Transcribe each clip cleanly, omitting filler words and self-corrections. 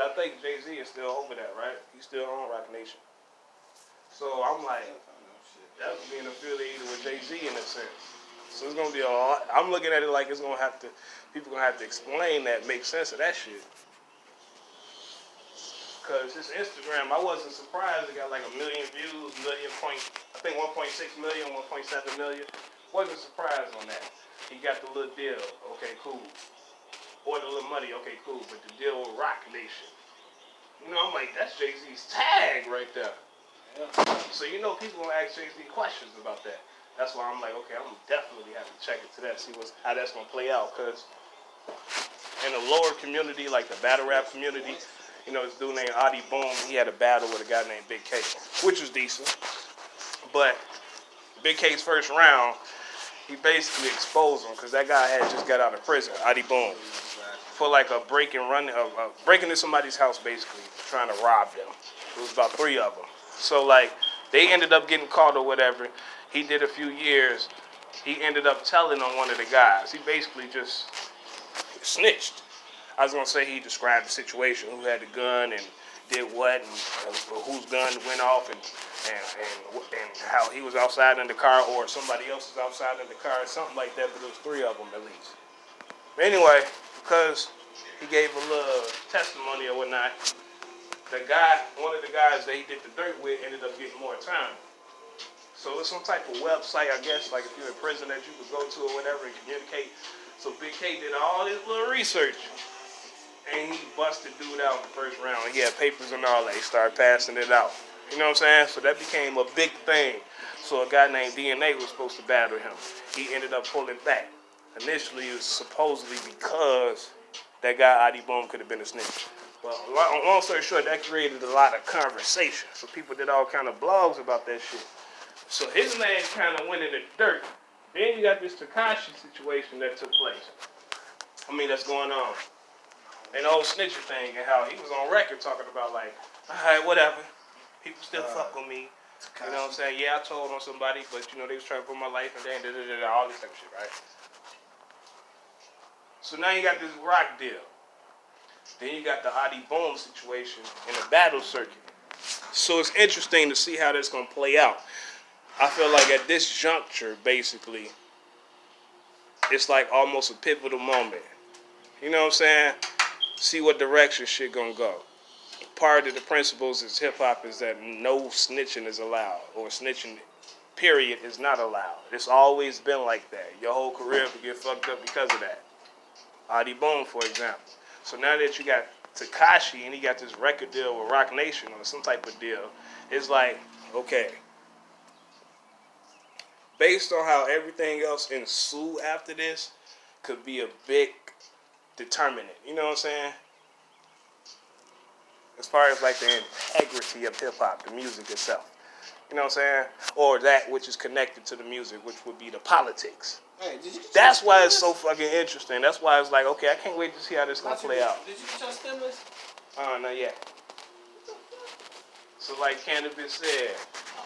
I think Jay-Z is still over that, right? He's still on Rock Nation. So I'm like, that would be affiliated with Jay-Z in a sense. So it's gonna be a lot. I'm looking at it like it's gonna have to, people gonna have to explain that, make sense of that shit. Cause his Instagram, I wasn't surprised it got like 1 million views, I think 1.6 million, 1.7 million. Wasn't surprised on that. He got the little deal, okay, cool. Or the little money, okay, cool. But the deal with Rock Nation, you know, I'm like, that's Jay-Z's tag right there. Yeah. So you know, people gonna ask Jay-Z questions about that. That's why I'm like, okay, I'm definitely have to check into that, see how that's gonna play out. Cause in the lower community, like the battle rap community, you know, this dude named Adi Boom, he had a battle with a guy named Big K, which was decent. But Big K's first round, he basically exposed him because that guy had just got out of prison, Adi Boom, for like a break and run, breaking into somebody's house basically, trying to rob them. It was about 3 of them. So like, they ended up getting caught or whatever. He did a few years. He ended up telling on one of the guys. He basically just snitched. I was gonna say he described the situation, who had the gun and did what, and whose gun went off, and how he was outside in the car, or somebody else was outside in the car, something like that. But there was 3 of them at least. But anyway, because he gave a little testimony or whatnot, the guy, one of the guys that he did the dirt with, ended up getting more time. So it's some type of website, I guess, like if you're in prison that you could go to or whatever and communicate. So Big K did all this little research, and he busted dude out in the first round. He had papers and all that. He started passing it out. You know what I'm saying? So that became a big thing. So a guy named DNA was supposed to battle him. He ended up pulling back. Initially, it was supposedly because that guy, Adi Boom, could have been a snitch. Well, long story short, that created a lot of conversation. So people did all kind of blogs about that shit. So his name kind of went in the dirt. Then you got this Tekashi situation that took place. That's going on. And the whole snitcher thing, and how he was on record talking about like, all right, whatever. People still fuck with me. Tekashi. You know what I'm saying? Yeah, I told on somebody, but you know, they was trying to put my life in there, and all this type of shit, right? So now you got this Rock deal. Then you got the Adi Boom situation in the battle circuit. So it's interesting to see how that's going to play out. I feel like at this juncture, basically, it's like almost a pivotal moment. You know what I'm saying? See what direction shit going to go. Part of the principles is hip-hop is that no snitching is allowed, or snitching, period, is not allowed. It's always been like that. Your whole career could get fucked up because of that. Adi Boom, for example. So now that you got Tekashi and he got this record deal with Rock Nation or some type of deal, it's like, okay, based on how everything else ensue after this, could be a big determinant. You know what I'm saying? As far as like the integrity of hip hop, the music itself. You know what I'm saying? Or that which is connected to the music, which would be the politics. Hey, that's why it's so fucking interesting. That's why it's like, okay, I can't wait to see how this gonna play out. Did you get your stimulus? Not yet. So like Cannabis said,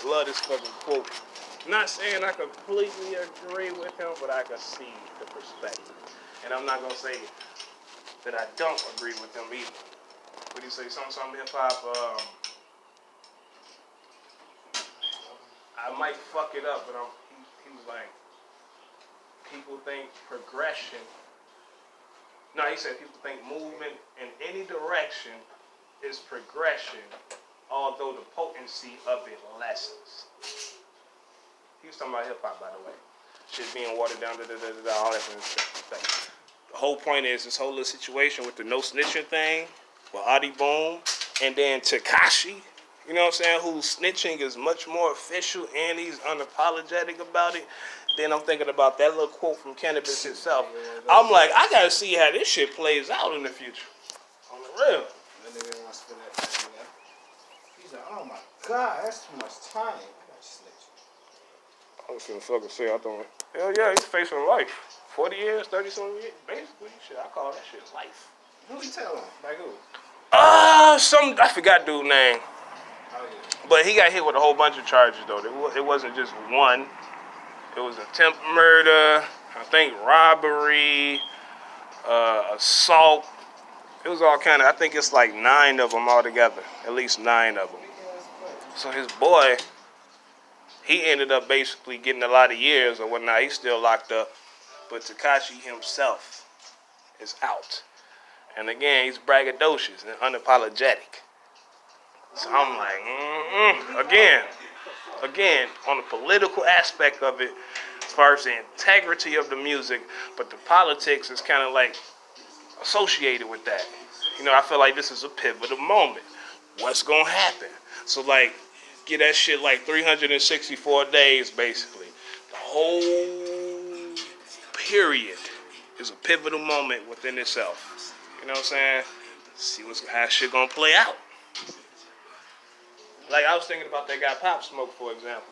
I love this fucking quote. Not saying I completely agree with him, but I can see the perspective. And I'm not gonna say that I don't agree with him either. What do you say? Some hip hop. I might fuck it up, but he was like, people think progression. No, he said people think movement in any direction is progression, although the potency of it lessens. He was talking about hip hop, by the way. Shit being watered down, all that kind of stuff. The whole point is this whole little situation with the no snitching thing, with Adi Boom, and then Tekashi. You know what I'm saying? Whose snitching is much more official and he's unapologetic about it. Then I'm thinking about that little quote from Cannabis itself. I'm like, I gotta see how this shit plays out in the future. On the real. That nigga wants to spend that time there. He's like, oh my God, that's too much time. I got snitch. I was gonna fucking say, I thought, hell yeah, he's facing life. 40 years, 30-something years. Basically, shit, I call that shit life. Who he telling? Like who? I forgot dude's name. Oh, yeah. But he got hit with a whole bunch of charges, though. It wasn't just one. It was attempted murder, I think robbery, assault, It was all kind of, I think it's like 9 of them all together. At least 9 of them. So his boy, he ended up basically getting a lot of years or whatnot. He's still locked up. But Tekashi himself is out. And again, he's braggadocious and unapologetic. So I'm like, again, on the political aspect of it, as far as the integrity of the music, but the politics is kind of like associated with that. You know, I feel like this is a pivotal moment. What's gonna happen? So like, get that shit like 364 days basically. The whole period is a pivotal moment within itself. You know what I'm saying? See how shit gonna play out. Like I was thinking about that guy Pop Smoke, for example.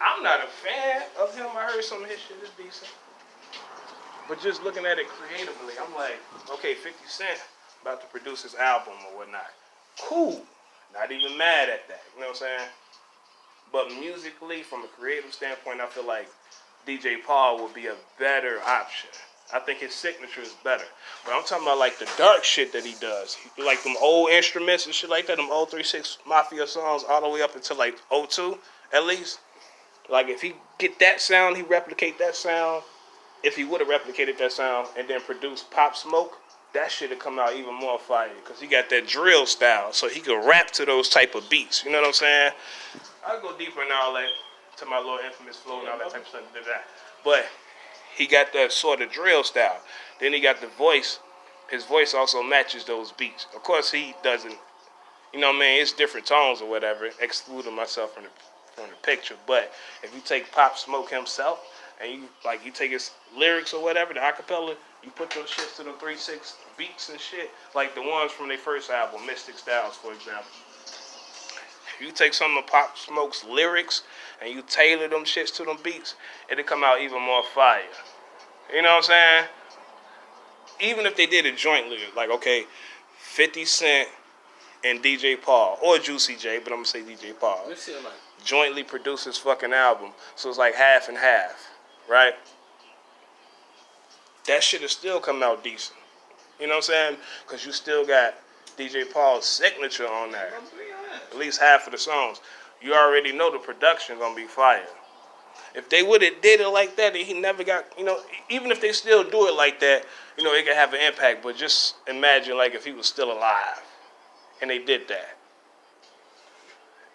I'm not a fan of him. I heard some of his shit is decent. But just looking at it creatively, I'm like, okay, 50 Cent about to produce his album or whatnot. Cool. Not even mad at that. You know what I'm saying? But musically, from a creative standpoint, I feel like DJ Paul would be a better option. I think his signature is better. But I'm talking about like the dark shit that he does. Like them old instruments and shit like that, them old 3-6 Mafia songs all the way up until like '02 at least. Like if he get that sound, he replicate that sound. If he would have replicated that sound and then produced Pop Smoke, that shit would come out even more fire. Because he got that drill style. So he could rap to those type of beats. You know what I'm saying? I'll go deeper in all that. To my little infamous flow and all that type of stuff. But he got that sort of drill style. Then he got the voice. His voice also matches those beats. Of course, he doesn't, you know what I mean? It's different tones or whatever, excluding myself from the picture. But if you take Pop Smoke himself and you take his lyrics or whatever, the acapella, you put those shits to them 3-6 beats and shit, like the ones from their first album, Mystic Styles, for example. If you take some of Pop Smoke's lyrics and you tailor them shits to them beats, it'll come out even more fire. You know what I'm saying? Even if they did it jointly, like, okay, 50 Cent and DJ Paul, or Juicy J, but I'm going to say DJ Paul, jointly produce his fucking album, so it's like half and half, right? That shit will still come out decent. You know what I'm saying? Because you still got DJ Paul's signature on there. At least half of the songs. You already know the production going to be fire. If they would have did it like that, he never got, you know, even if they still do it like that, you know, it could have an impact. But just imagine, like, if he was still alive and they did that.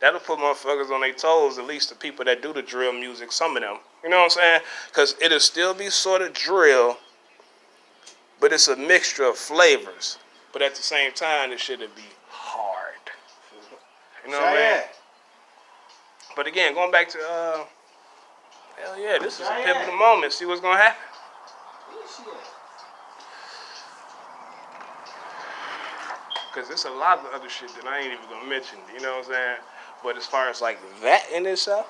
That'll put motherfuckers on their toes, at least the people that do the drill music, some of them. You know what I'm saying? Because it'll still be sort of drill, but it's a mixture of flavors. But at the same time, it shouldn't be hard. You know what I mean? But again, going back to, hell yeah, this is a pivotal moment. See what's going to happen. Because there's a lot of other shit that I ain't even going to mention. You know what I'm saying? But as far as like that in itself,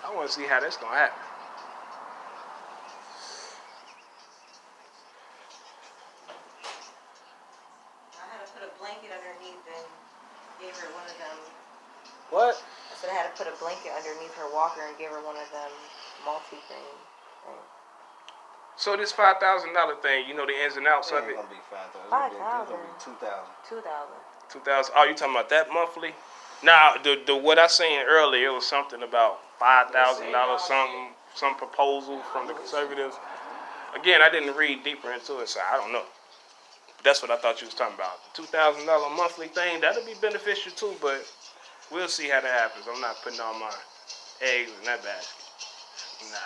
I want to see how that's going to happen. I had to put a blanket underneath and gave her one of them. What? I said I had to put a blanket underneath her walker and give her one of them multi-thing things. So this $5,000 thing, you know the ins and outs of it? It's gonna be 5,000. 5,000. It's gonna be 2,000. 2,000. 2,000. Oh, you talking about that monthly? Now, the what I seen earlier, it was something about $5,000, some proposal from the conservatives. Again, I didn't read deeper into it, so I don't know. That's what I thought you was talking about. The $2,000 monthly thing, that'll be beneficial too, but we'll see how that happens. I'm not putting all my eggs in that basket. Nah.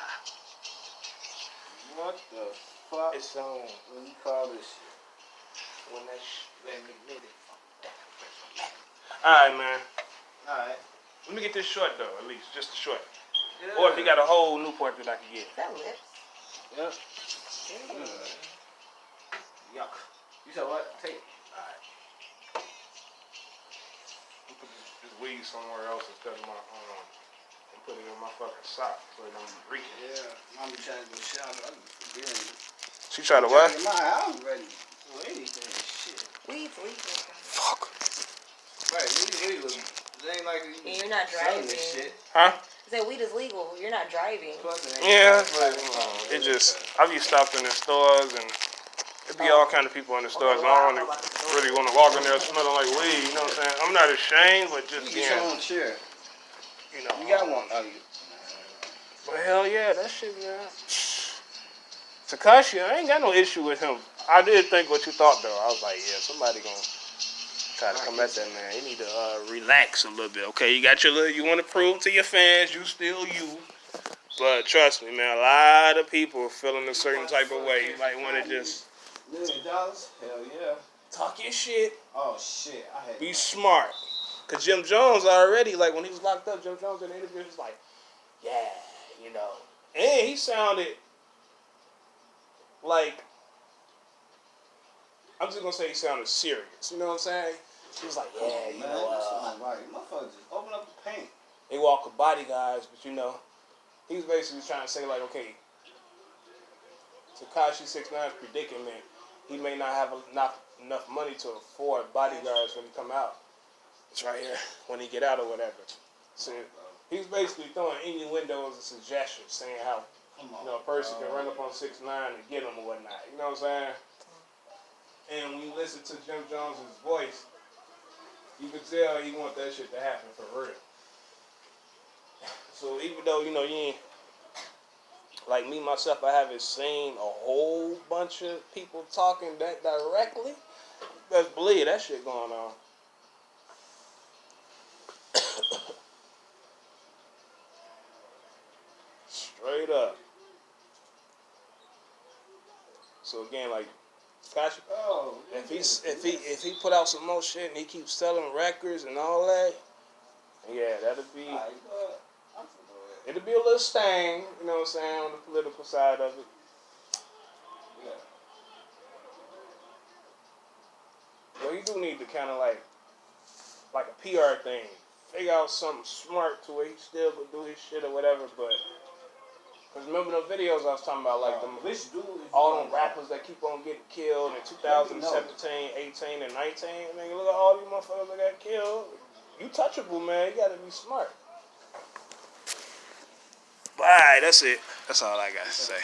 What the fuck? It's on. What do you call this shit? When that let me get it. Alright, man. Alright. Let me get this short though, at least. Just a short. Yeah. Or if you got a whole Newport that I can get. That lips. Yep. Yuck. You said what? Take it. Alright. I'll put this weed somewhere else instead of my and put it in my fucking sock so it don't be reeking. Yeah. Mommy trying to go shower. I'm forgetting. She tried to what? I'm ready for anything. Shit. Weed's legal. Fuck. Right, weed was. It ain't like you And you're not driving. this shit. Huh? I said weed is legal. You're not driving. Yeah, but it just, I've used stopped in the stores and There be all kind of people in the stores. I don't really want to walk in there smelling like weed. You know what I'm saying? I'm not ashamed, but just You being, get your own chair. you know. You got one. But hell yeah, that shit, man. Tekashi, I ain't got no issue with him. I did think what you thought though. I was like, yeah, somebody gonna try to come at that man. He need to relax a little bit. Okay, you got your little. You want to prove to your fans you still you. But trust me, man, a lot of people are feeling a certain type of way. You might want to just $1 million? Hell yeah. talk your shit. Oh shit, I had. Be smart. Cause Jim Jones already, like when he was locked up, Jim Jones in the interview was like, yeah, you know. And he sounded like, I'm just gonna say he sounded serious. You know what I'm saying? He was like, yeah, you know, right. Motherfucker, just open up the paint. they walk with bodyguards, but you know, he was basically trying to say like, okay, Tekashi 6ix9ine's predicament, he may not have enough money to afford bodyguards when he come out. It's right here when he get out or whatever. So he's basically throwing innuendos and suggestions, saying how a person can run up on 6ix9ine and get him or whatnot. You know what I'm saying? And when you listen to Jim Jones' voice, you can tell he want that shit to happen for real. So even though you ain't like me myself, I haven't seen a whole bunch of people talking that directly. Best believe that shit going on. Straight up. So again, like, Tekashi, if he put out some more shit and he keeps selling records and all that, yeah, it'll be a little stain, you know what I'm saying, on the political side of it. Yeah. Well, you do need to kind of like a PR thing, figure out something smart to where he still could do his shit or whatever, but. Because remember the videos I was talking about, like all them rappers that keep on getting killed in 2017, 18, and 19. I mean, look at all these motherfuckers that got killed. You touchable, man. You gotta be smart. But alright, that's it. That's all I gotta say.